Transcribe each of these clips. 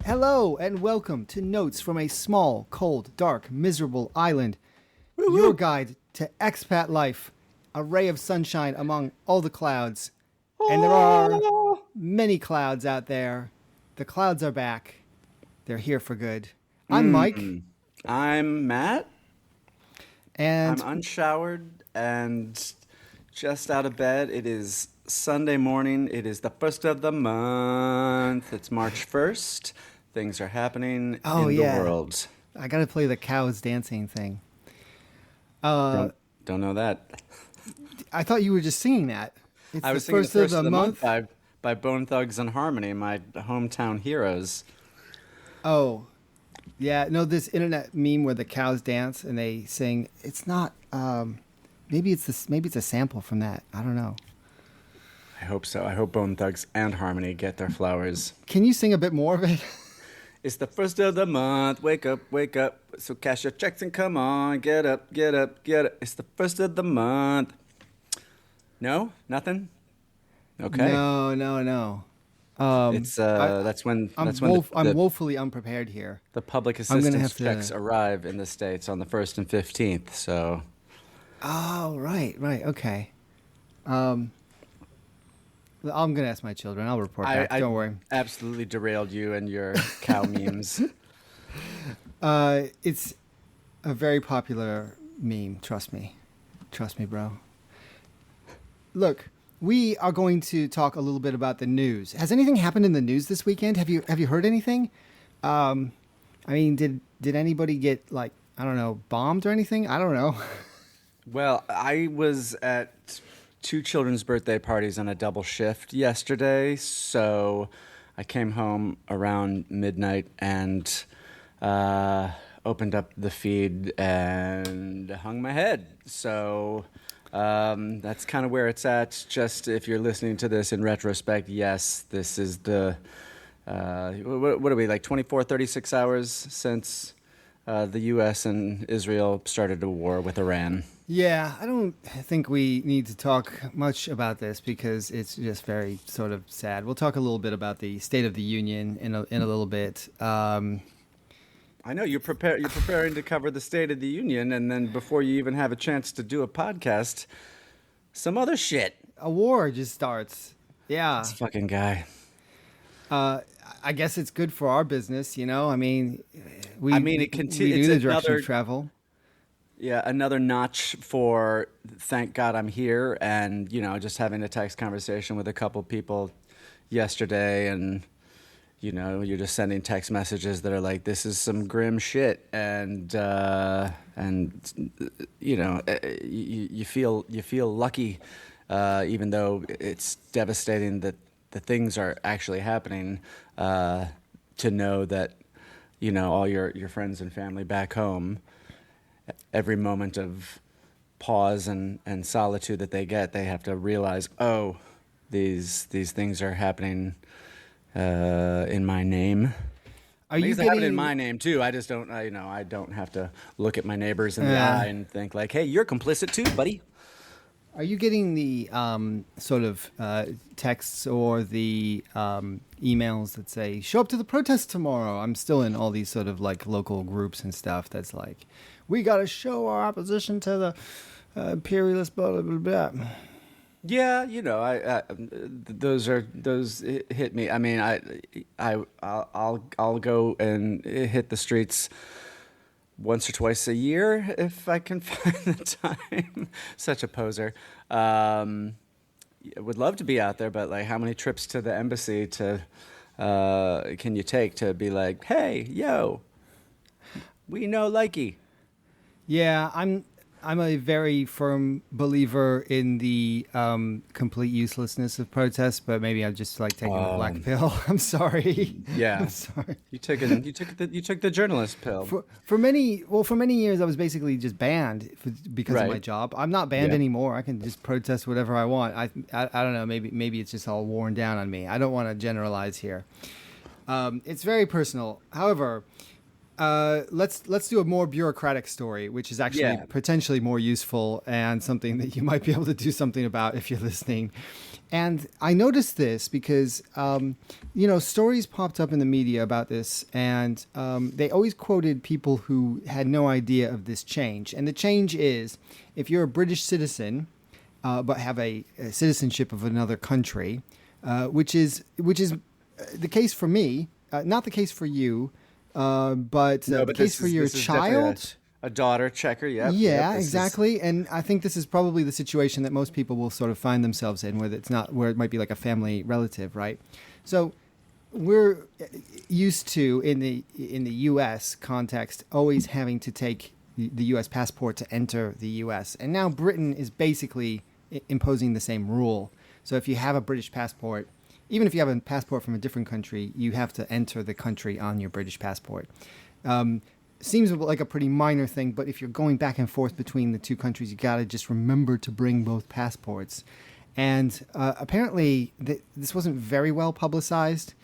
Hello and welcome to Notes from a Small, Cold, Dark, Miserable Island. Your guide to expat life, a ray of sunshine among all the clouds. And there are many clouds out there. The clouds are back. They're here for good. I'm Mike, I'm Matt. I'm and unshowered and just out of bed. It is Sunday morning. It is the first of the month. It's March 1st. Things are happening oh in the yeah, world. I gotta play the cows dancing thing. Uh, Don't know that. I thought you were just singing that. It's I the was singing the first of first of the the month month. by Bone Thugs and Harmony, my hometown heroes. Oh, yeah, no, this internet meme where the cows dance and they sing. It's not. Maybe it's this. Maybe it's a sample from that. I don't know. I hope so. I hope Bone Thugs and Harmony get their flowers. Can you sing a bit more of it? It's the first of the month. Wake up, wake up. So cash your checks and come on. Get up, get up, get up. It's the first of the month. No? Nothing? Okay. No, no, no. It's I, I'm the woefully unprepared here. the public I'm gonna assistance have checks to. arrive in the States on the 1st and 15th. So Oh, right, right, okay. Um, I'm gonna ask my children. I'll report I, back. I Don't worry. absolutely derailed you and your cow memes. It's a very popular meme. Trust me, bro. Look, we are going to talk a little bit about the news. Has anything happened in the news this weekend? Have you heard anything? Um, I mean, did anybody get like I don't know bombed or anything? I don't know. Well, I was at two children's birthday parties on a double shift yesterday, so I came home around midnight and opened up the feed and hung my head. So that's kind of where it's at. Just if you're listening to this in retrospect, yes, this is the, what are we, like 24, 36 hours since the U.S. and Israel started a war with Iran. Yeah, I don't think we need to talk much about this because it's just very sort of sad. We'll talk a little bit about the State of the Union in a little bit. I know you're preparing to cover the State of the Union, and then before you even have a chance to do a podcast, some other shit. A war just starts. Yeah. This fucking guy. Uh, I guess it's good for our business, you know. I mean, I mean, we it's do the direction another of travel. yeah another notch for thank God I'm here, and just having a text conversation with a couple people yesterday, and you're just sending text messages that are like, this is some grim shit, and you feel lucky, even though it's devastating that the things are actually happening, to know that all your friends and family back home, every moment of pause and solitude that they get, they have to realize, oh, these things are happening in my name. Are you Things that happen in getting my name too. I just don't, I don't have to look at my neighbors in the eye and think like, hey, you're complicit too, buddy. Are you getting the sort of texts or the emails that say show up to the protest tomorrow? I'm still in all these sort of like local groups and stuff. That's like, we got to show our opposition to the imperialist blah blah blah blah. Yeah, those hit me. I mean, I'll go and hit the streets once or twice a year if I can find the time. Such a poser. Would love to be out there, but like, how many trips to the embassy can you take to be like, hey, yo, we know likey. Yeah, I'm a very firm believer in the complete uselessness of protests, but maybe I'm just like taking the black pill. I'm sorry. Yeah, I'm sorry. you took the journalist pill. For many years I was basically just banned because of my Right. job. I'm not banned Yeah. anymore. I can just protest whatever I want. I don't know. Maybe it's just all worn down on me. I don't want to generalize here. It's very personal. However, let's do a more bureaucratic story, which is actually Yeah. potentially more useful and something that you might be able to do something about if you're listening. And I noticed this because, stories popped up in the media about this, and they always quoted people who had no idea of this change. And the change is, if you're a British citizen, but have a citizenship of another country, which is the case for me, not the case for you, but the case for your child. A daughter checker, yep. Yeah, exactly. And I think this is probably the situation that most people will sort of find themselves in, where it might be like a family relative, right? So we're used to in the U.S. context always having to take the U.S. passport to enter the U.S. And now Britain is basically imposing the same rule. So if you have a British passport, even if you have a passport from a different country, you have to enter the country on your British passport. Seems like a pretty minor thing, but if you're going back and forth between the two countries, you got to just remember to bring both passports. And apparently, this wasn't very well publicized.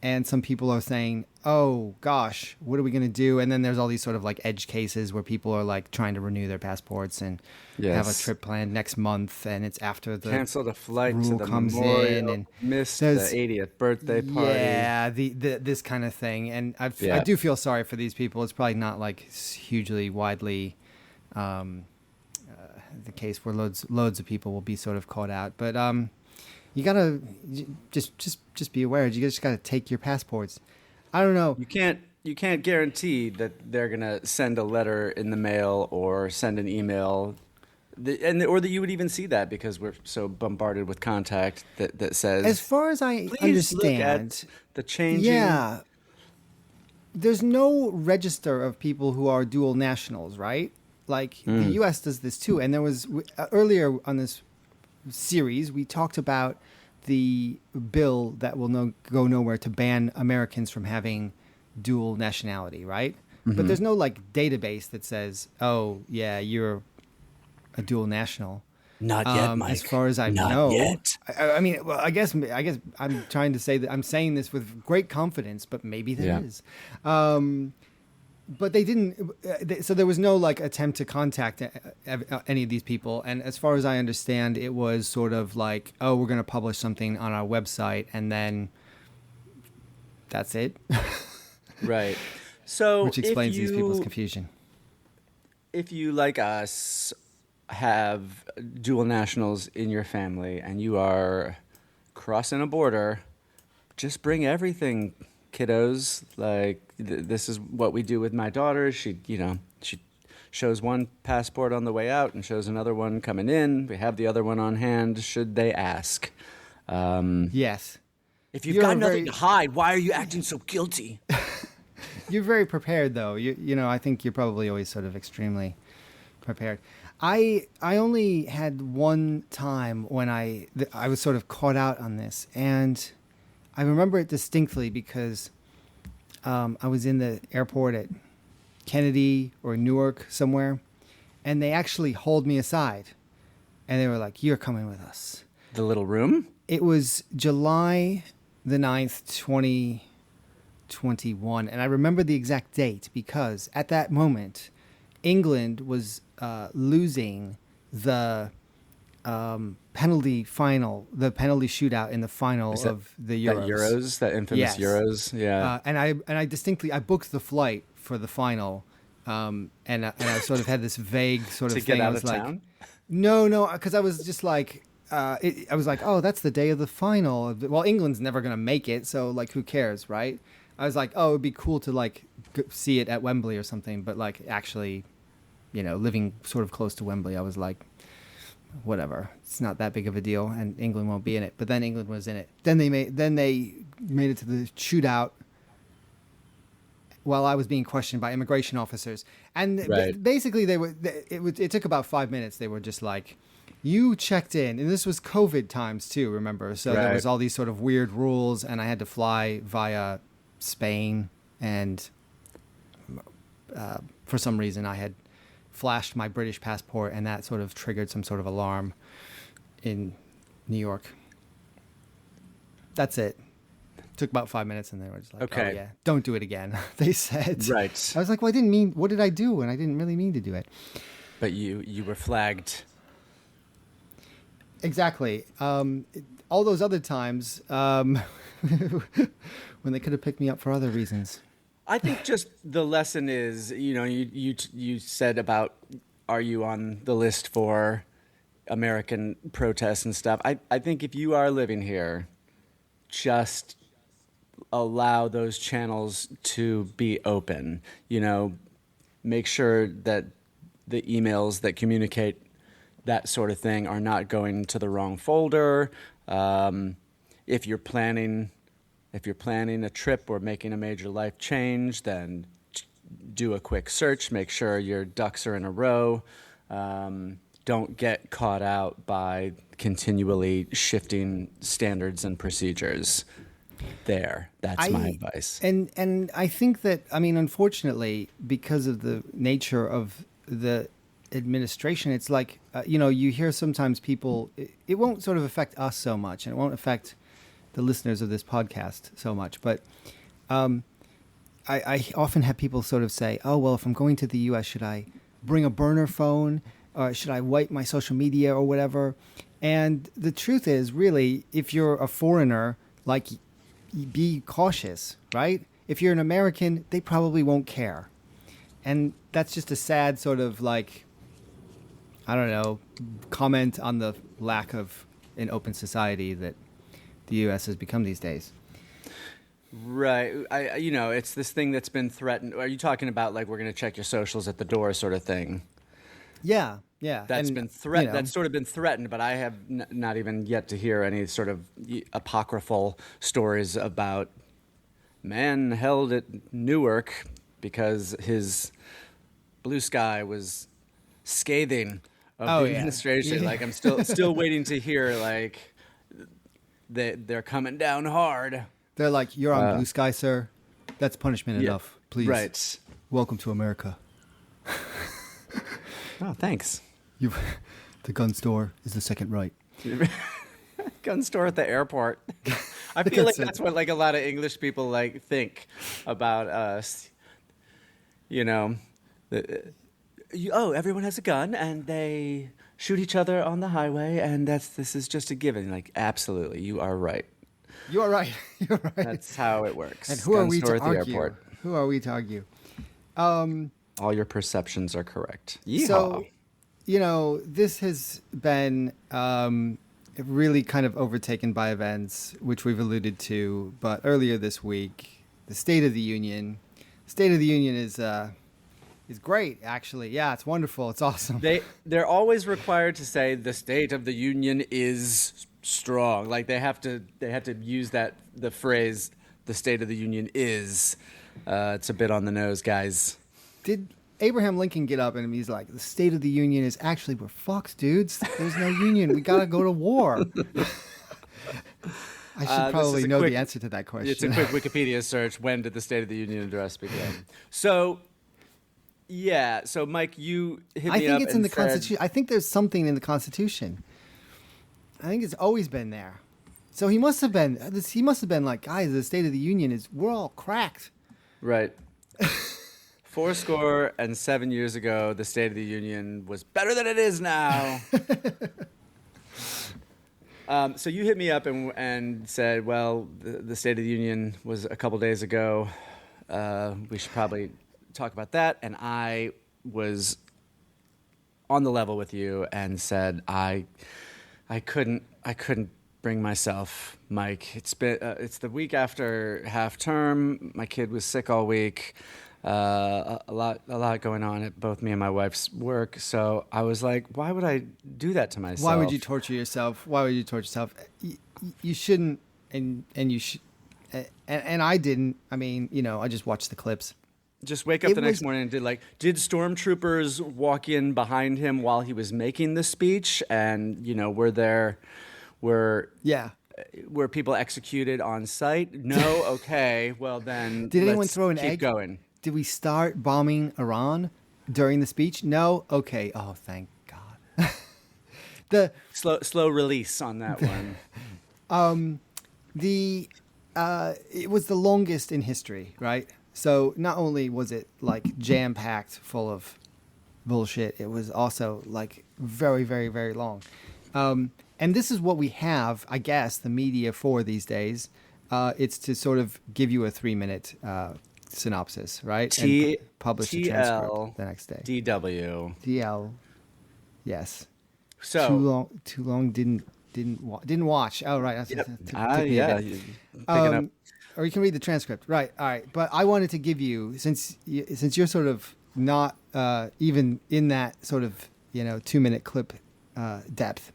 And some people are saying, oh, gosh, what are we going to do? And then there's all these sort of like edge cases where people are like trying to renew their passports and have a trip planned next month. And it's after the cancel the flight rule to the comes memorial, in and missed the 80th birthday party. Yeah, this kind of thing. And I do feel sorry for these people. It's probably not like hugely widely the case where loads of people will be sort of caught out. But you gotta just be aware. You just gotta take your passports. I don't know. You can't guarantee that they're gonna send a letter in the mail or send an email, or that you would even see that, because we're so bombarded with contact that says. As far as I understand, look at the changing. Yeah. There's no register of people who are dual nationals, right? Like the U.S. does this too. And there was earlier on this series, we talked about the bill that will go nowhere to ban Americans from having dual nationality, right? Mm-hmm. But there's no like database that says, oh yeah, you're a dual national. Not yet, Mike. As far as I Not know. Yet. I mean, well, I guess I'm trying to say that I'm saying this with great confidence, but maybe there is. But they didn't. So there was no like attempt to contact any of these people. And as far as I understand, it was sort of like, oh, we're going to publish something on our website, and then that's it. Right. So which explains these people's confusion. If you, like us, have dual nationals in your family and you are crossing a border, just bring everything, kiddos. Like this is what we do with my daughter. She shows one passport on the way out and shows another one coming in. We have the other one on hand should they ask. Yes. If you've got nothing to hide, why are you acting so guilty? You're very prepared, though. I think you're probably always sort of extremely prepared. I only had one time when I was sort of caught out on this, and I remember it distinctly because I was in the airport at Kennedy or Newark somewhere, and they actually hauled me aside, and they were like, "You're coming with us." The little room? It was July the 9th, 2021, and I remember the exact date because at that moment, England was losing the penalty shootout in the final of the Euros. That infamous Euros, yeah. And I distinctly booked the flight for the final, and I sort of had this vague sort of to thing. Get out I was of like, town? No, because I was just like. I was like, oh, that's the day of the final. Well, England's never going to make it, so, like, who cares, right? I was like, oh, it'd be cool to, like, see it at Wembley or something. But, like, actually, living sort of close to Wembley, I was like, whatever. It's not that big of a deal, and England won't be in it. But then England was in it. Then they made it to the shootout while I was being questioned by immigration officers. And basically, it took about 5 minutes. They were just like... You checked in, and this was COVID times too, remember? So there was all these sort of weird rules, and I had to fly via Spain, and for some reason I had flashed my British passport, and that sort of triggered some sort of alarm in New York. That's it. Took about 5 minutes, and they were just like, okay. Oh, yeah, don't do it again, they said. Right. I was like, well, what did I do? And I didn't really mean to do it. But you were flagged. Exactly. All those other times when they could have picked me up for other reasons. I think just the lesson is, you said about, are you on the list for American protests and stuff? I think if you are living here, just allow those channels to be open. Make sure that the emails that communicate that sort of thing are not going to the wrong folder. If you're planning a trip or making a major life change, then do a quick search. Make sure your ducks are in a row. Don't get caught out by continually shifting standards and procedures. That's my advice. And I think that, unfortunately, because of the nature of the administration, it's like, you hear sometimes people, it won't sort of affect us so much, and it won't affect the listeners of this podcast so much. But I often have people sort of say, oh, well, if I'm going to the U.S., should I bring a burner phone, or should I wipe my social media or whatever? And the truth is, really, if you're a foreigner, be cautious, right? If you're an American, they probably won't care. And that's just a sad sort of comment on the lack of an open society that the U.S. has become these days. Right. It's this thing that's been threatened. Are you talking about we're going to check your socials at the door sort of thing? Yeah. That's been threatened. That's sort of been threatened, but I have not even yet to hear any sort of apocryphal stories about man held at Newark because his blue sky was scathing of the administration. Yeah. I'm still waiting to hear they're coming down hard. They're like, you're on blue sky, sir. That's punishment enough. Please. Right. Welcome to America. Oh, thanks. The gun store is the second right. Gun store at the airport. I feel like that's what a lot of English people think about us. Everyone has a gun and they shoot each other on the highway, and this is just a given. Absolutely, you are right. You are right. You're right. That's how it works. And who are we to argue? Airport. Who are we to argue? All your perceptions are correct. Yeehaw. So, this has been really kind of overtaken by events, which we've alluded to. But earlier this week, the State of the Union. State of the Union is great, actually. Yeah, it's wonderful. It's awesome. They're always required to say the State of the Union is strong. They have to use the phrase the State of the Union is. It's a bit on the nose, guys. Did Abraham Lincoln get up and he's like, the State of the Union is actually, we're fucked, dudes. There's no union. We got to go to war. I should probably know the answer to that question. It's a quick Wikipedia search. When did the State of the Union address begin? So Mike, you hit me up. I think it's in the said, Constitution. I think there's something in the Constitution. I think it's always been there. So he must have been like, guys, the State of the Union we're all cracked. Right. 77 years ago, the State of the Union was better than it is now. So you hit me up and said, well, the State of the Union was a couple days ago. We should probably talk about that. And I was on the level with you and said, I couldn't bring myself, Mike. It's the week after half term. My kid was sick all week. A lot going on at both me and my wife's work. So I was like, why would I do that to myself? Why would you torture yourself? You shouldn't, and you should, and I didn't. I just watched the clips. Just wake up the next morning and did stormtroopers walk in behind him while he was making the speech? And, were people executed on site? No? Okay. Well, then did anyone throw an keep egg? Going. Did we start bombing Iran during the speech? No? Okay. Oh, thank God. The slow release on that one. It was the longest in history, right? So not only was it jam-packed full of bullshit, it was also very, very, very long. And this is what we have, I guess, the media for these days. It's to sort of give you a 3-minute synopsis, right? And publish a transcript the next day. DW. DL. Yes. So Too long. Didn't watch. Oh, right. That's, yep. took me a bit. Up. Or you can read the transcript. Right. All right. But I wanted to give you, since you're sort of not even in that sort of 2-minute clip depth,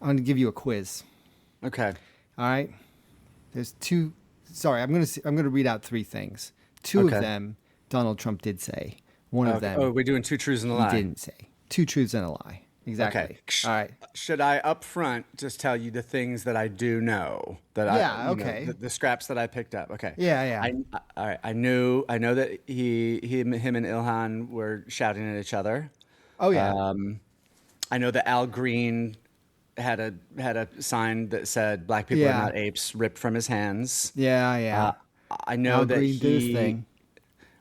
I'm going to give you a quiz. Okay. All right. There's two. Sorry, I'm going to read out 3 things. 2 of them Donald Trump did say. One of them. Oh, we're doing 2 truths and a lie. He didn't say. 2 truths and a lie. Exactly. Okay. All right. Should I up front just tell you the things that I do know okay. The scraps that I picked up? Okay. Yeah. All right. I know that him and Ilhan were shouting at each other. Oh yeah. I know that Al Green had a sign that said "Black people are not apes" ripped from his hands. Yeah. I know Al that Green did his thing.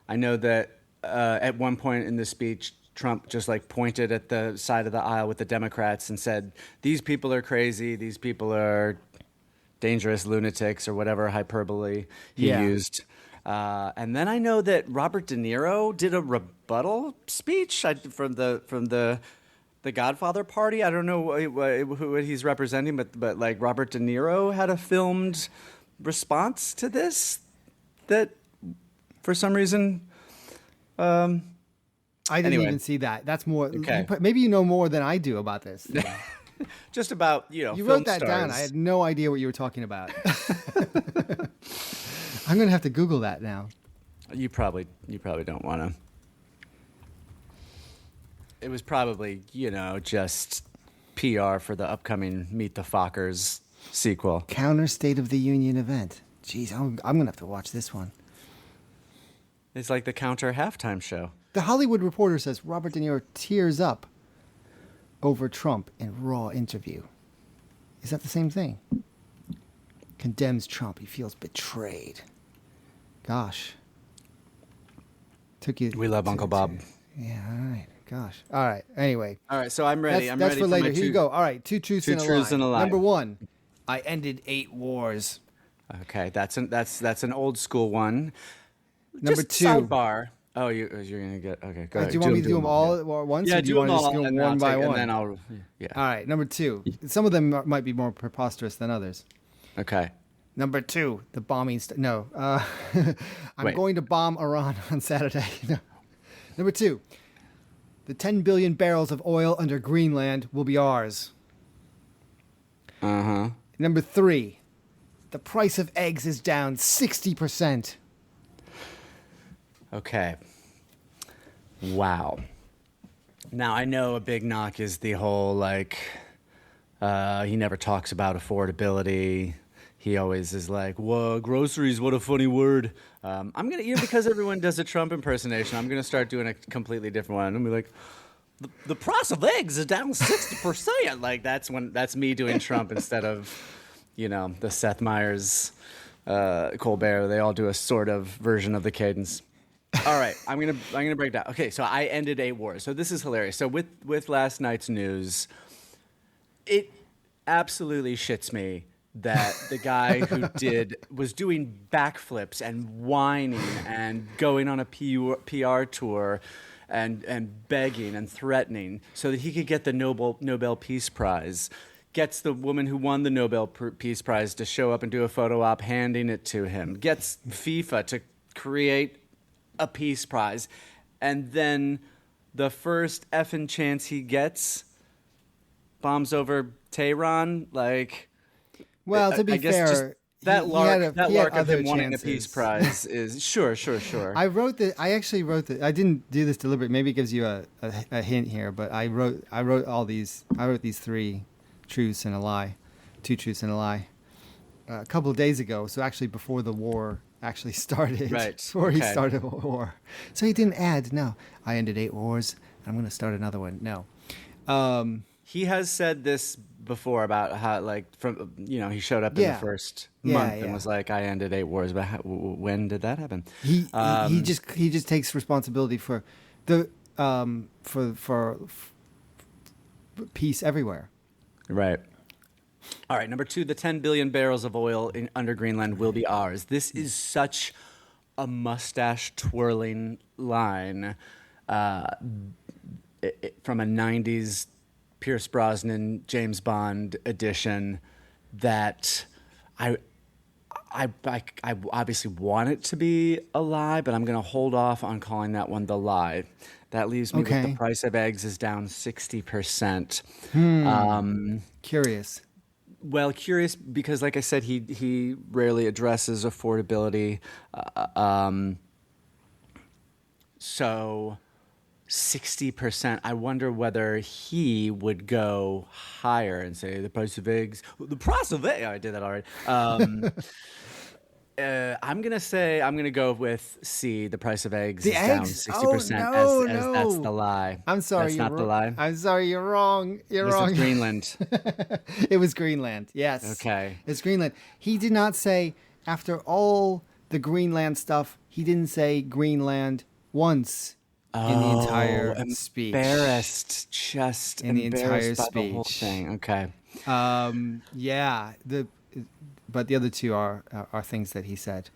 I know that at one point in the speech, Trump just pointed at the side of the aisle with the Democrats and said, "These people are crazy. These people are dangerous lunatics," or whatever hyperbole he used. And then I know that Robert De Niro did a rebuttal speech from the Godfather party. I don't know who he's representing, but Robert De Niro had a filmed response to this that for some reason. I didn't even see that. That's more. Okay. Maybe you know more than I do about this. Just about You film wrote that stars. down. I had no idea what you were talking about. I'm gonna have to Google that now. You probably don't want to. It was probably just PR for the upcoming Meet the Fockers sequel. Counter State of the Union event. Jeez, I'm gonna have to watch this one. It's like the counter halftime show. The Hollywood Reporter says Robert De Niro tears up over Trump in raw interview. Is that the same thing? Condemns Trump. He feels betrayed. Gosh. Took you. We love Uncle Bob. Yeah. All right. Gosh. All right. Anyway. All right. So I'm ready. That's ready for later. my Here you go. All right. 2 truths and a lie. Number 1. I ended 8 wars. Okay. That's an old school one. Number Just 2. Sidebar. Oh, you're gonna get okay. Go ahead. Do you want me to do them all at once? Yeah, or do you want to just do them one by one? And then I'll. Yeah. All right. Number 2. Some of them might be more preposterous than others. Okay. Number 2. The bombing. No. I'm going to bomb Iran on Saturday. No. Number 2. The 10 billion barrels of oil under Greenland will be ours. Uh-huh. Number 3. The price of eggs is down 60%. Okay. Wow. Now, I know a big knock is the whole, he never talks about affordability. He always is like, whoa, groceries, what a funny word. I'm going to, because everyone does a Trump impersonation, I'm going to start doing a completely different one. I'm going to be like, the price of eggs is down 60%. That's me doing Trump instead of, the Seth Meyers, Colbert. They all do a sort of version of the cadence. All right, I'm gonna break down. Okay, so I ended 8 wars. So this is hilarious. So with last night's news, it absolutely shits me that the guy who was doing backflips and whining and going on a PR tour and begging and threatening so that he could get the Nobel Peace Prize. Gets the woman who won the Nobel Peace Prize to show up and do a photo op handing it to him. Gets FIFA to create a peace prize. And then the first effing chance he gets, bombs over Tehran. Well, to be fair, that lark of him wanting a chances. peace prize is sure. I actually wrote that. I didn't do this deliberate. Maybe it gives you a hint here, but I wrote all these. I wrote these 3 truths and a lie, 2 truths and a lie, a couple of days ago. So actually, before the war actually started, right? Before he started a war, so he didn't add. No, I ended 8 wars. I'm going to start another one. No. He has said this before about how, he showed up in the first month and was like, "I ended 8 wars." But when did that happen? He just takes responsibility for the for peace everywhere. Right. All right, number 2, the 10 billion barrels of oil under Greenland will be ours. This is such a mustache twirling line from a 90s Pierce Brosnan James Bond edition that I obviously want it to be a lie, but I'm going to hold off on calling that one the lie. That leaves me with the price of eggs is down 60%. Curious. Well, curious because, like I said, he rarely addresses affordability. So 60%. I wonder whether he would go higher and say the price of eggs. The price of eggs. I did that already. I'm gonna go with C. The price of eggs is down 60%. Oh, as that's the lie. I'm sorry, that's not the lie. I'm sorry, you're wrong. You're This wrong. is Greenland. It was Greenland. Yes. Okay. It's Greenland. He did not say after all the Greenland stuff. He didn't say Greenland once in the entire speech. Embarrassed, just In the entire embarrassed by the whole speech. thing. Okay. Yeah. But the other two are things that he said.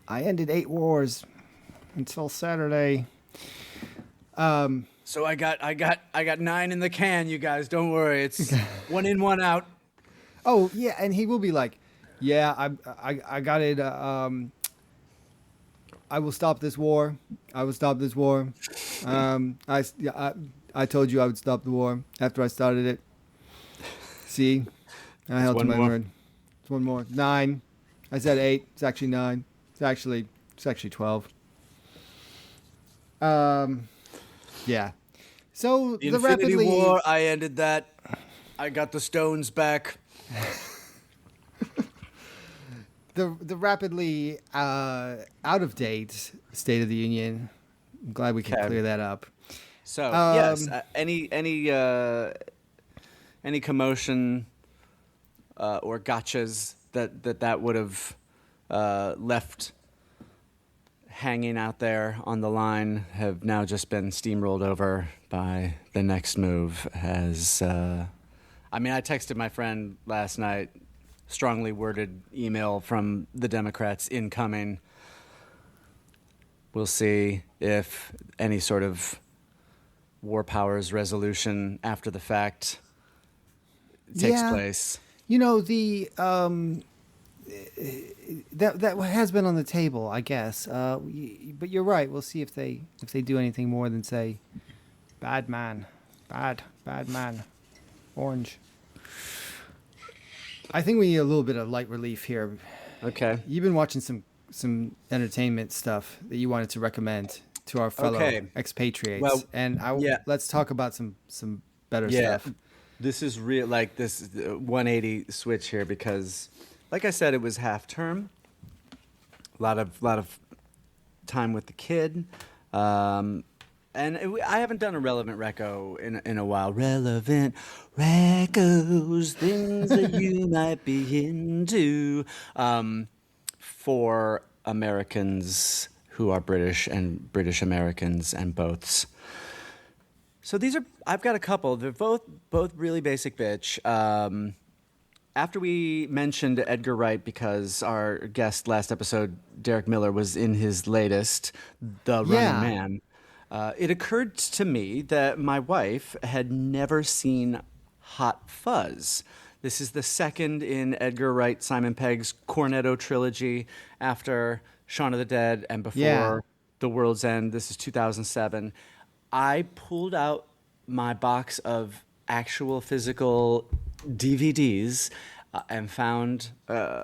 I ended 8 wars until Saturday. So I got 9 in the can, you guys. Don't worry. It's 1 in, 1 out. Oh yeah, and he will be like, yeah, I got it. I will stop this war. I will stop this war. I told you I would stop the war after I started it. See, I held to my word. It's 1 more. 9. I said 8. It's actually 9. It's actually 12. Yeah. So The the Infinity rapidly War, I ended that. I got the stones back. the rapidly out of date State of the Union. I'm glad we can clear that up. So yes, any commotion or gotchas that would have left hanging out there on the line have now just been steamrolled over by the next move. I texted my friend last night, strongly worded email from the Democrats incoming. We'll see if any sort of war powers resolution after the fact takes place. You know, the that has been on the table, I guess. But you're right. We'll see if they do anything more than say, bad man, bad man, orange. I think we need a little bit of light relief here. Okay. You've been watching some entertainment stuff that you wanted to recommend to our fellow expatriates, and let's talk about some better stuff. This is real, like this 180 switch here because, like I said, it was half term. A lot of time with the kid, and I haven't done a relevant reco in a while. Relevant recos, things that you might be into, for Americans who are British and British Americans and boths. So I've got a couple. They're both really basic bitch. After we mentioned Edgar Wright, because our guest last episode, Derek Miller, was in his latest, The Running Man, it occurred to me that my wife had never seen Hot Fuzz. This is the second in Edgar Wright, Simon Pegg's Cornetto trilogy after Shaun of the Dead and before The World's End. This is 2007. I pulled out my box of actual physical DVDs and found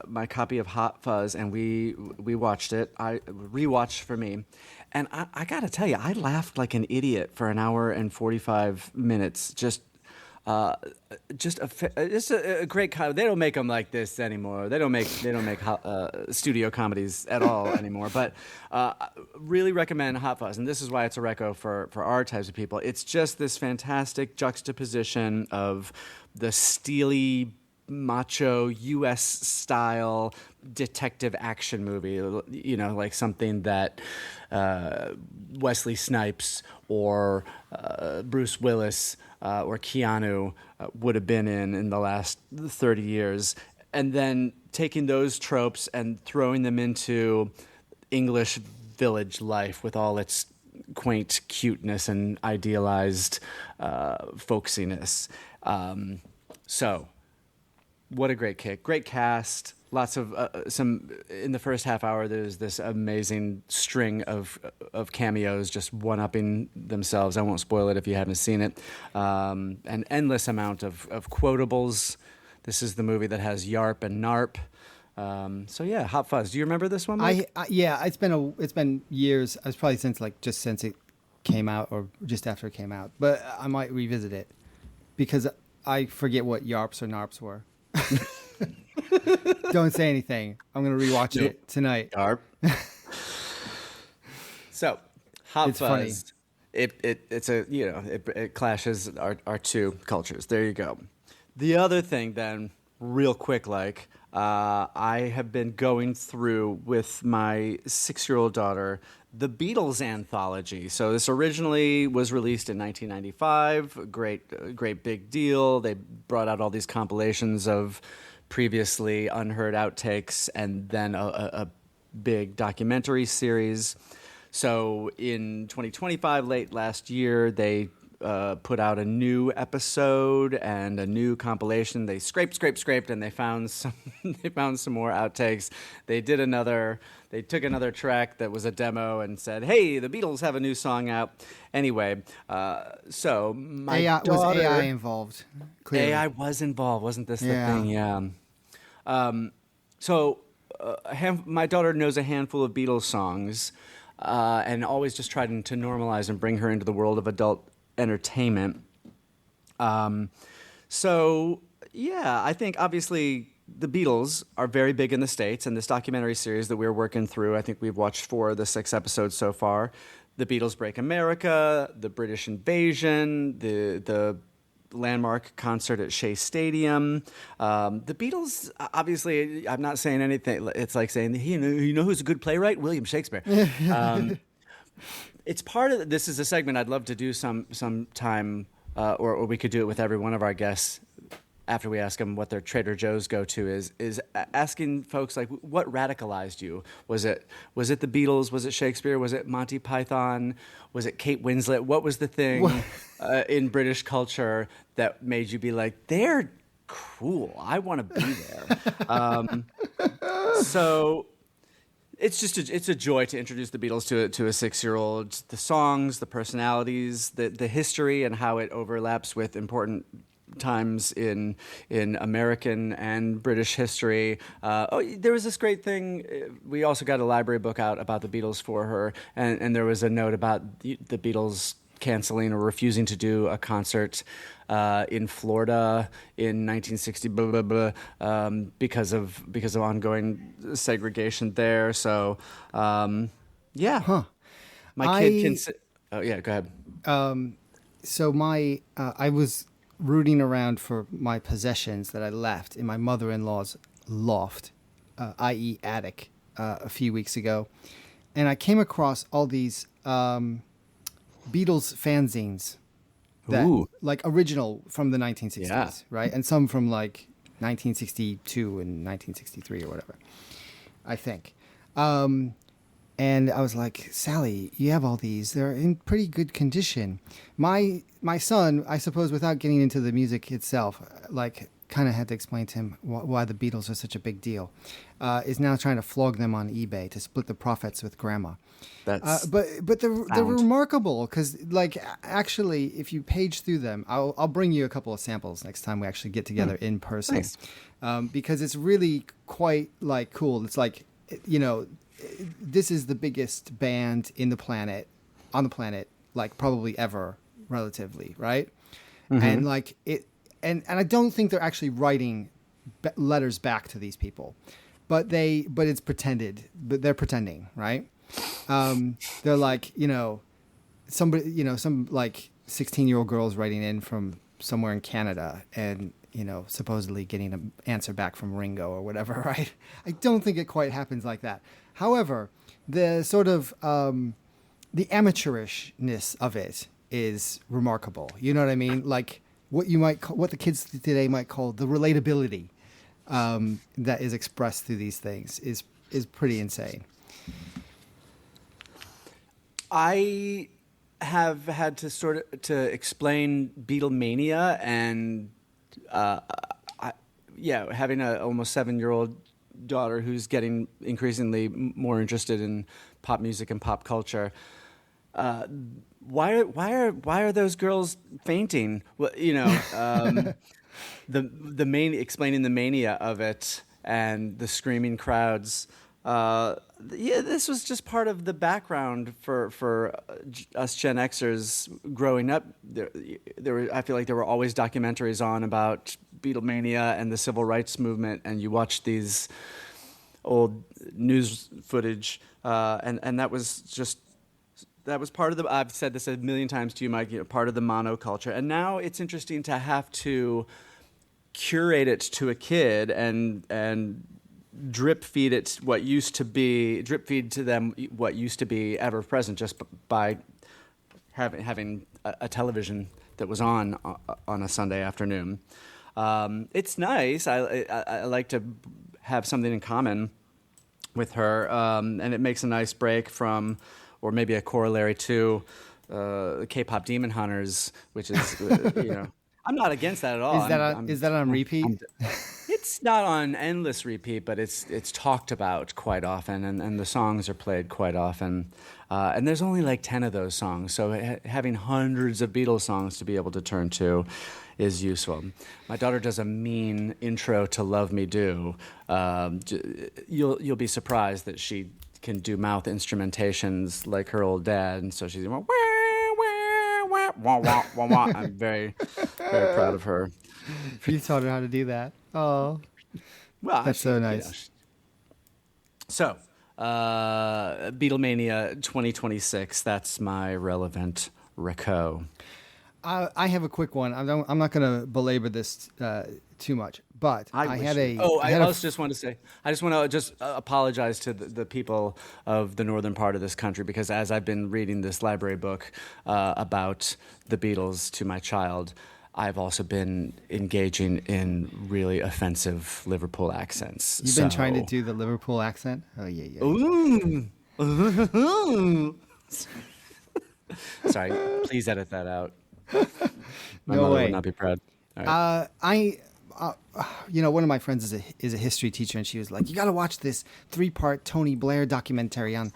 my copy of Hot Fuzz, and we watched it. I rewatched for me, and I got to tell you, I laughed like an idiot for an hour and 45 minutes. Just a great comedy. They don't make them like this anymore. They don't make studio comedies at all anymore. But really recommend Hot Fuzz, and this is why it's a reco for our types of people. It's just this fantastic juxtaposition of the steely macho U.S. style detective action movie, you know, like something that Wesley Snipes or Bruce Willis or Keanu would have been in the last 30 years. And then taking those tropes and throwing them into English village life with all its quaint cuteness and idealized folksiness. So, what a great kick. Great cast. Lots of some in the first half hour. There's this amazing string of cameos, just one-upping themselves. I won't spoil it if you haven't seen it. An endless amount of quotables. This is the movie that has Yarp and Narp. So yeah, Hot Fuzz. Do you remember this one, Mike? Yeah, it's been years. It's probably since it came out or just after it came out. But I might revisit it because I forget what Yarps or Narps were. Don't say anything. I'm gonna rewatch it tonight. Yarp. So, Hot It's Fuzz. funny. It clashes our two cultures. There you go. The other thing, then, real quick, I have been going through with my 6-year-old daughter the Beatles anthology. So this originally was released in 1995. Great big deal. They brought out all these compilations of previously unheard outtakes and then a big documentary series. So in 2025, late last year, they put out a new episode and a new compilation. They scraped, and they found some. They found some more outtakes. They took another track that was a demo and said, "Hey, the Beatles have a new song out." Anyway, so my daughter was AI involved. Clearly. AI was involved, wasn't this Yeah. the thing? Yeah. So my daughter knows a handful of Beatles songs, and always just trying to normalize and bring her into the world of adult entertainment. So yeah, I think obviously the Beatles are very big in the States, and this documentary series that we're working through, I think we've watched 4 of the 6 episodes so far. The Beatles Break America, the British Invasion, the landmark concert at Shea Stadium. The Beatles, obviously, I'm not saying anything. It's like saying, you know who's a good playwright? William Shakespeare. It's part of this is a segment I'd love to do some time, or we could do it with every one of our guests after we ask them what their Trader Joe's go-to is asking folks like, what radicalized you? Was it the Beatles? Was it Shakespeare? Was it Monty Python? Was it Kate Winslet? What was the thing in British culture that made you be like, they're cool, I want to be there? So it's just it's a joy to introduce the Beatles to a 6-year-old. The songs, the personalities, the history, and how it overlaps with important times in American and British history. There was this great thing. We also got a library book out about the Beatles for her, and there was a note about the Beatles canceling or refusing to do a concert in Florida in 1960, blah, blah, blah, because of ongoing segregation there. So, yeah. Huh. My kid can sit. Oh, yeah, go ahead. So I was rooting around for my possessions that I left in my mother-in-law's loft, i.e. attic, a few weeks ago. And I came across all these Beatles fanzines that like original from the 1960s, right? And some from like 1962 and 1963 or whatever, I think. And I was like, Sally, you have all these. They're in pretty good condition. My son, I suppose, without getting into the music itself, like kind of had to explain to him why the Beatles are such a big deal, is now trying to flog them on eBay to split the profits with Grandma. That's but they're remarkable because, like, actually, if you page through them, I'll bring you a couple of samples next time we actually get together in person. Nice. Because it's really quite like cool. It's like, you know, this is the biggest band on the planet, like probably ever, relatively, right? Mm-hmm. And like it, and I don't think they're actually writing letters back to these people, but it's pretended, but they're pretending, right? They're like, you know, somebody, you know, some like 16-year-old girls writing in from somewhere in Canada, and supposedly getting an answer back from Ringo or whatever, right? I don't think it quite happens like that. However, the sort of the amateurishness of it is remarkable. You know what I mean? Like what the kids today might call the relatability that is expressed through these things is pretty insane. I have had to explain Beatlemania and having a almost 7-year-old daughter who's getting increasingly more interested in pop music and pop culture. Why are those girls fainting? Well, explaining the mania of it and the screaming crowds. This was just part of the background for us Gen Xers growing up. I feel like there were always documentaries on about Beatlemania and the civil rights movement, and you watch these old news footage, and that was part of the. I've said this a million times to you, Mike. Part of the monoculture, and now it's interesting to have to curate it to a kid and drip feed to them what used to be ever present just by having a television that was on a Sunday afternoon. It's nice. I like to have something in common with her, and it makes a nice break from, or maybe a corollary to, K-pop Demon Hunters, which is I'm not against that at all. Is that on repeat? It's not on endless repeat, but it's talked about quite often, and the songs are played quite often. And there's only like 10 of those songs, so having hundreds of Beatles songs to be able to turn to is useful. My daughter does a mean intro to "Love Me Do." You'll be surprised that she can do mouth instrumentations like her old dad, and so she's going, wah, wah, wah, wah, wah, wah, wah. I'm very, very proud of her. You taught her how to do that. Oh, well, that's so nice. So, Beatlemania 2026. That's my relevant reco. I have a quick one. I'm not going to belabor this too much, but I just want to apologize to the people of the northern part of this country, because as I've been reading this library book about the Beatles to my child, I've also been engaging in really offensive Liverpool accents. You've been trying to do the Liverpool accent? Oh, yeah. Ooh. Sorry, please edit that out. My mother would not be proud. All right. One of my friends is a history teacher, and she was like, "You got to watch this 3-part Tony Blair documentary on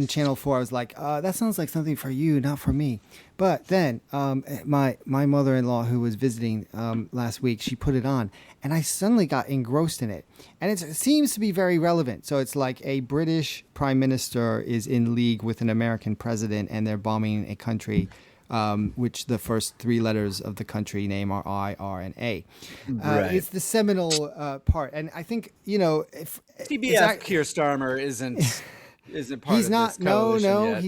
Channel 4. I was like, that sounds like something for you, not for me. But then my mother-in-law, who was visiting last week, she put it on, and I suddenly got engrossed in it. And it seems to be very relevant. So it's like a British prime minister is in league with an American president, and they're bombing a country which the first 3 letters of the country name are I, R, and A. Right. It's the seminal part. And I think, if TBF Keir Starmer isn't part he's of not, this coalition yet.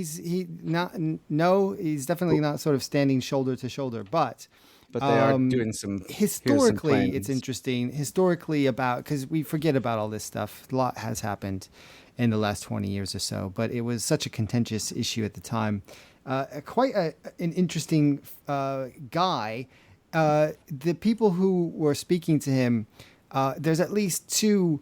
He's definitely not sort of standing shoulder to shoulder, but they are doing some. Historically, it's interesting. Historically, because we forget about all this stuff. A lot has happened in the last 20 years or so, but it was such a contentious issue at the time. Quite an interesting guy. The people who were speaking to him, there's at least 2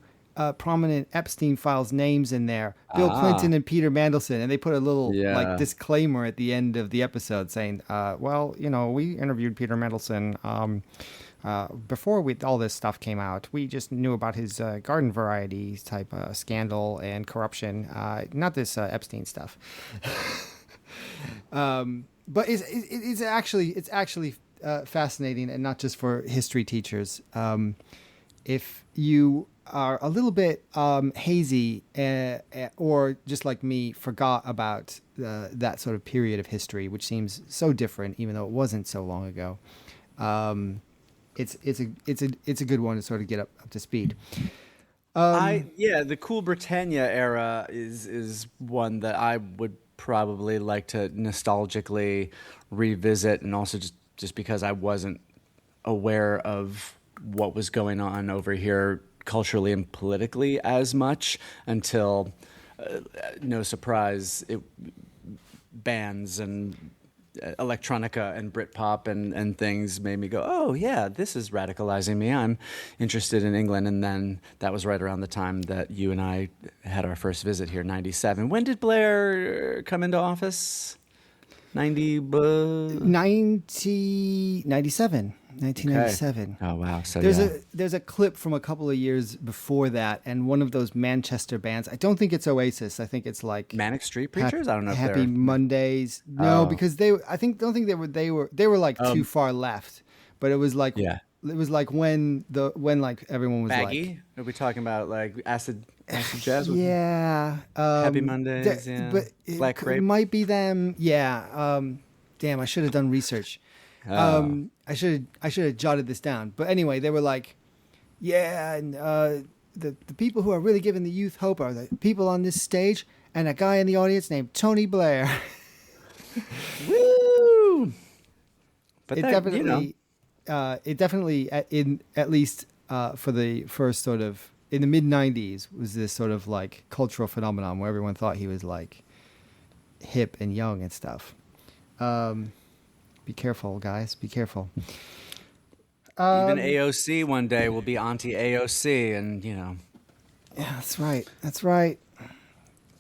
prominent Epstein files names in there, Bill Clinton and Peter Mandelson, and they put a little disclaimer at the end of the episode saying, we interviewed Peter Mandelson before all this stuff came out. We just knew about his garden variety type scandal and corruption, not this Epstein stuff. But it's actually fascinating, and not just for history teachers. If you are a little bit hazy, or just like me, forgot about that sort of period of history, which seems so different, even though it wasn't so long ago. It's a good one to sort of get up to speed. The Cool Britannia era is one that I would probably like to nostalgically revisit, and also just because I wasn't aware of what was going on over here culturally and politically as much until, no surprise, bands and electronica and Britpop and things made me go, oh yeah, this is radicalizing me. I'm interested in England. And then that was right around the time that you and I had our first visit here, 97. When did Blair come into office? 1997. Okay. Oh wow! So there's a clip from a couple of years before that, and one of those Manchester bands. I don't think it's Oasis. I think it's like Manic Street Preachers. I don't know. Happy Mondays. No, because they. I think don't think they were like too far left. But it was like it was like when like everyone was baggy. Like. Are we talking about like acid jazz? Yeah. Happy Mondays. But Black Crepe. It might be them. Yeah. Damn, I should have done research. I should have jotted this down. But anyway, they were like, yeah, and the people who are really giving the youth hope are the people on this stage and a guy in the audience named Tony Blair. Woo! But it definitely at least for the first sort of in the mid 90s was this sort of like cultural phenomenon where everyone thought he was like hip and young and stuff. Be careful, guys. Be careful. Even AOC one day will be Auntie AOC, and you know. Yeah, that's right. That's right.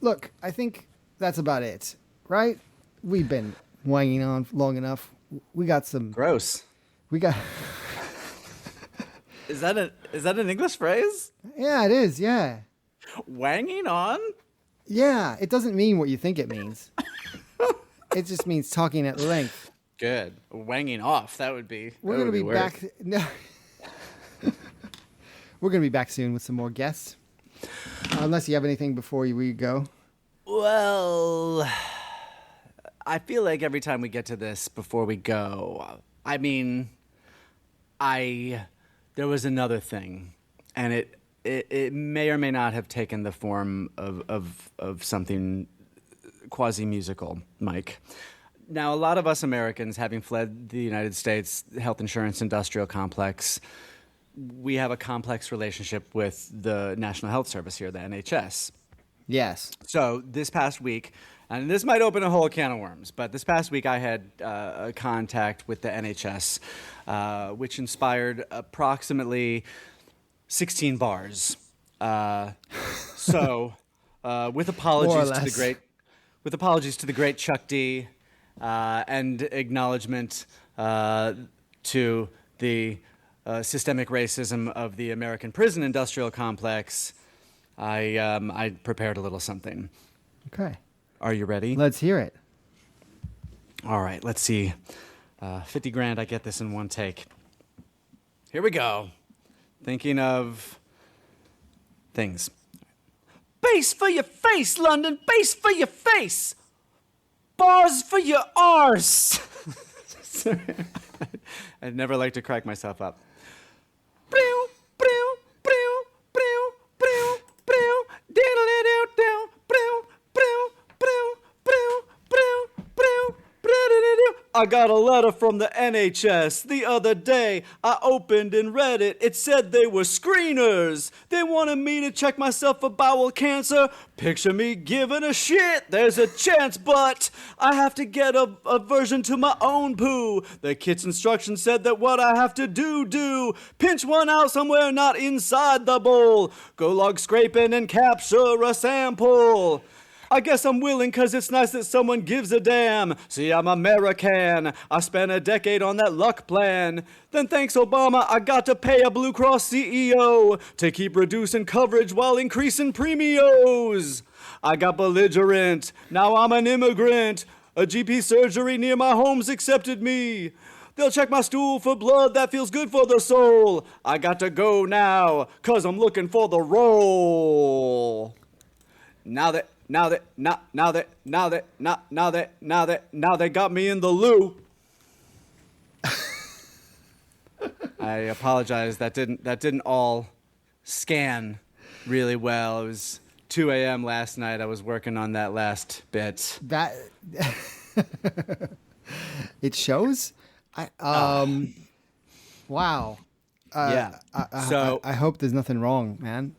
Look, I think that's about it, right? We've been wanging on long enough. We got some. Gross. We got. Is that an English phrase? Yeah, it is. Yeah. Wanging on? Yeah, it doesn't mean what you think it means. It just means talking at length. Good. Wanging off. That would be. We're going to be back. No. We're going to be back soon with some more guests. Unless you have anything before we go. Well, I feel like every time we get to this before we go, I mean, there was another thing, and it may or may not have taken the form of something quasi-musical, Mike. Now, a lot of us Americans, having fled the United States health insurance industrial complex, we have a complex relationship with the National Health Service here, the NHS. Yes. So this past week, and this might open a whole can of worms, but this past week I had a contact with the NHS, which inspired approximately 16 bars. So, with apologies to the great Chuck D, and acknowledgement to the systemic racism of the American prison industrial complex, I prepared a little something. Okay. Are you ready? Let's hear it. All right, let's see. 50 grand, I get this in one take. Here we go. Thinking of things. Base for your face, London. Base for your face. Bars for your arse. I'd never like to crack myself up. I got a letter from the NHS the other day. I opened and read it. It said they were screeners. They wanted me to check myself for bowel cancer. Picture me giving a shit. There's a chance, but I have to get a version to my own poo. The kit's instructions said that what I have to do. Pinch one out somewhere not inside the bowl. Go log scraping and capture a sample. I guess I'm willing cause it's nice that someone gives a damn. See, I'm American. I spent a decade on that luck plan. Then thanks, Obama, I got to pay a Blue Cross CEO to keep reducing coverage while increasing premios. I got belligerent. Now I'm an immigrant. A GP surgery near my home's accepted me. They'll check my stool for blood that feels good for the soul. I got to go now, cause I'm looking for the role. Now they got me in the loo. I apologize. That didn't all scan really well. It was 2 a.m. last night. I was working on that last bit. That it shows. Wow. Yeah. I hope there's nothing wrong, man.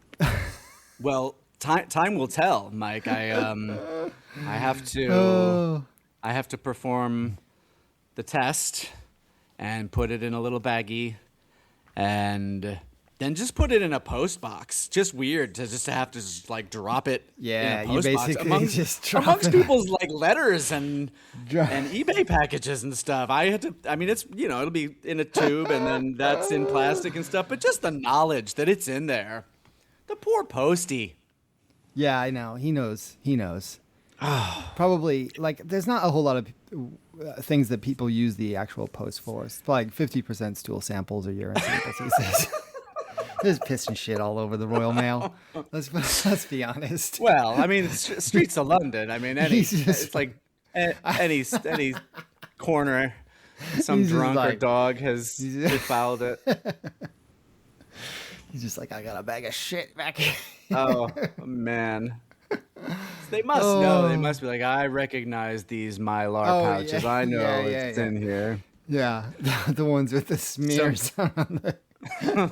Well, time will tell, Mike. I have to Oh. I have to perform the test and put it in a little baggie and then just put it in a post box. Just weird to have to just like drop it Yeah, in a you post box basically just drop amongst it. people's like letters and eBay packages and stuff. It's it'll be in a tube and then that's in plastic and stuff, but just the knowledge that it's in there. The poor postie. Yeah, I know. He knows. Probably, like, there's not a whole lot of things that people use the actual post for. It's like 50% stool samples or urine samples, he says. There's piss and shit all over the Royal Mail. Let's be honest. Well, I mean, streets of London. I mean, it's like any corner, some He's just drunk or like- dog has defiled it. He's just like, I got a bag of shit back here. Oh, man. They must know. They must be like, I recognize these Mylar pouches. yeah. I know Yeah, it's yeah. in here. Yeah, the ones with the smears on the...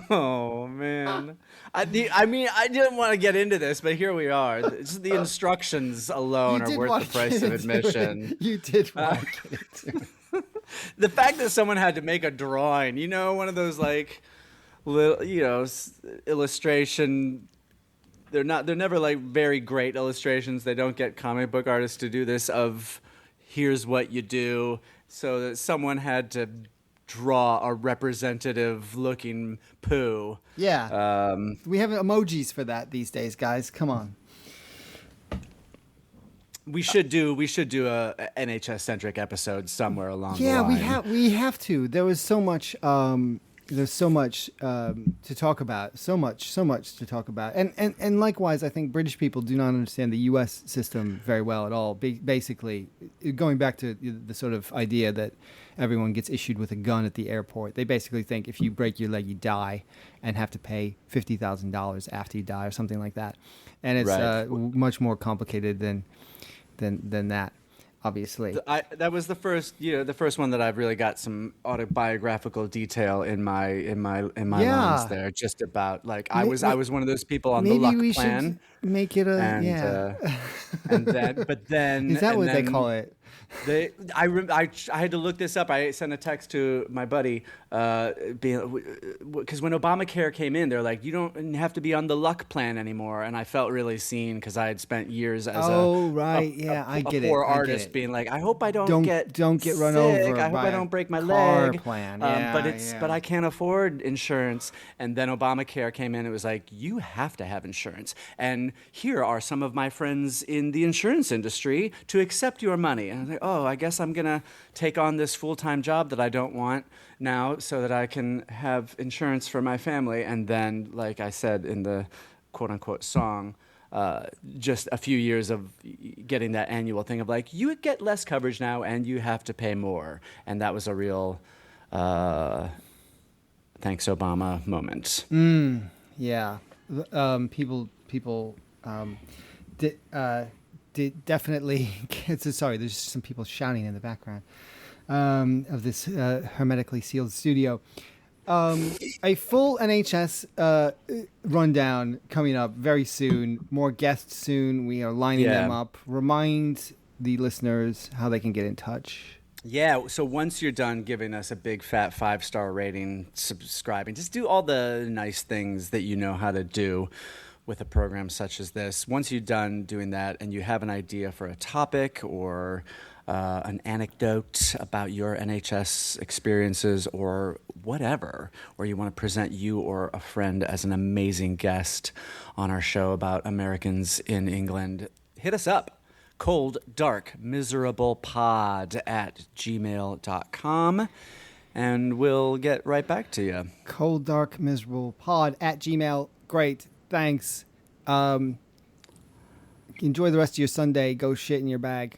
Oh, man. I didn't want to get into this, but here we are. Just the instructions alone are worth the price of admission. You did want to get into it. The fact that someone had to make a drawing, one of those like little, illustration. They're never like very great illustrations. They don't get comic book artists to do this of here's what you do. So that someone had to draw a representative looking poo. Yeah. We have emojis for that these days, guys. Come on. We should do a NHS centric episode somewhere along the Yeah, line. we have to. There was so much there's so much to talk about. So much to talk about. And likewise, I think British people do not understand the US system very well at all. Basically, going back to the sort of idea that everyone gets issued with a gun at the airport. They basically think if you break your leg, you die and have to pay $50,000 after you die or something like that. And it's Right. much more complicated than that, obviously. That was the first one that I've really got some autobiographical detail in my lines there, just about like I was one of those people on the luck we plan. should make it a And then Is that what they call it? I had to look this up. I sent a text to my buddy, because when Obamacare came in, they're like, you don't have to be on the luck plan anymore. And I felt really seen because I had spent years as I get a poor it. I get artist it. being like, I hope I don't get run sick. over I hope by I don't break my car leg. plan. But I can't afford insurance. And then Obamacare came in. It was like, you have to have insurance. And here are some of my friends in the insurance industry to accept your money. And I was like, oh, I guess I'm going to take on this full-time job that I don't want now so that I can have insurance for my family. And then, like I said in the quote-unquote song, just a few years of getting that annual thing of like, you get less coverage now and you have to pay more. And that was a real thanks, Obama moment. Yeah. People did definitely. Sorry, there's some people shouting in the background of this hermetically sealed studio. A full NHS rundown coming up very soon. More guests soon. We are lining them up. Remind the listeners how they can get in touch. Yeah, so once you're done giving us a big fat 5-star rating, subscribing, just do all the nice things that you know how to do with a program such as this. Once you're done doing that and you have an idea for a topic or an anecdote about your NHS experiences or whatever, or you want to present you or a friend as an amazing guest on our show about Americans in England, hit us up. colddarkmiserablepod at gmail.com, and we'll get right back to you. colddarkmiserablepod at gmail. Great. Thanks. Enjoy the rest of your Sunday. Go shit in your bag.